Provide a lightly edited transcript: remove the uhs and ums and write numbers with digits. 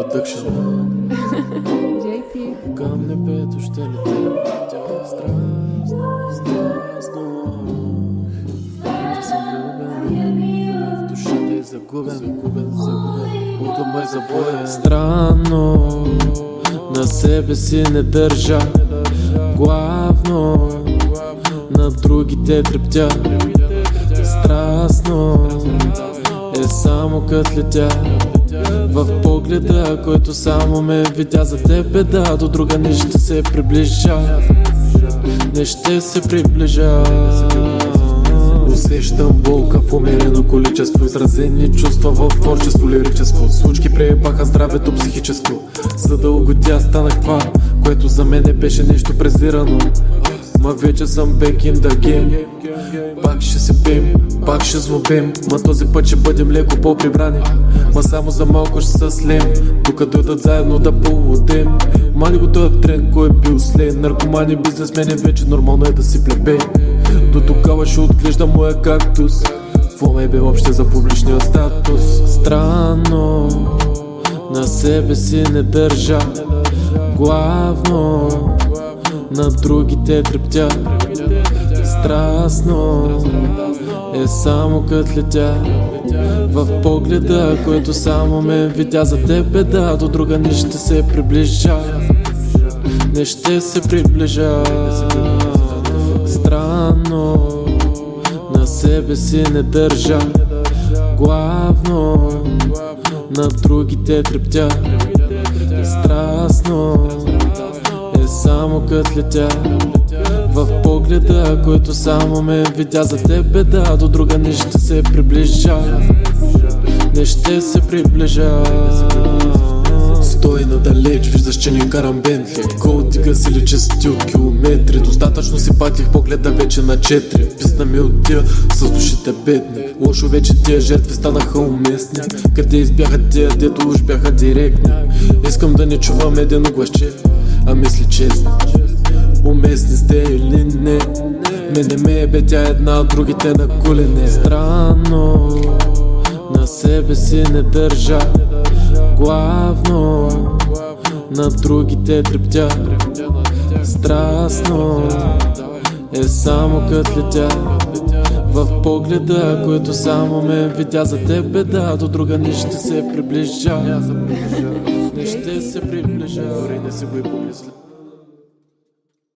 Production. JP. Към небето ще летя, тя е страстно, страстно. В капите съм влюбен, в душата е загубен, от ума е забоен. Странно, на себе си не държа, главно на другите трептя. Страстно е само кът летя в погледа, който само ме видя. За тебе да, до друга не ще се приближа, не ще се приближа. Усещам болка в умерено количество, изразени чувства в творчество лирическо. Случки преебаха здравето психическо, за да угодя станах това, което за мене беше нещо презирано. Ма вече съм back in the game. Пак ще се пеем, пак ще злобем, ма този път ще бъдем леко по-прибрани. Ма само за малко ще се слем, тук дойдат заедно да полудем. Мали го този тренд, кой е бил слен. Наркомани, бизнесмени, вече нормално е да си плебей. До тогава ще отглежда моя кактус. Какво ме бе въобще за публичния статус? Странно, на себе си не държа, главно на другите трептя. Страстно е само кът летя в погледа, който само ме видя. За тебе да, до друга не ще се приближа, не ще се приближа. Странно, на себе си не държа, главно на другите трептя. Страстно е само кът летя в погледа, който само ме видя. За тебе да, до друга не ще се приближа, не ще се приближа. Стой надалеч, виждаш, че не карам Бентли. Гол дига си личи сти от километри. Достатъчно си патлих погледа вече на 4. Писна ми от тия с душите бедни. Лошо вече тия жертви станаха уместни. Къде избяха тия, дето уж бяха директни. Искам да не чувам едно гласче, а мисли честни. Уместни сте или не? Мене ме бе тя една, другите на колене. Странно, на себе си не държа, главно на другите трептя. Страстно е само кът летя в погледа, който само ме видя. За тебе да, до друга не ще се приближа, не ще се приближа. Дори не си го и помисли.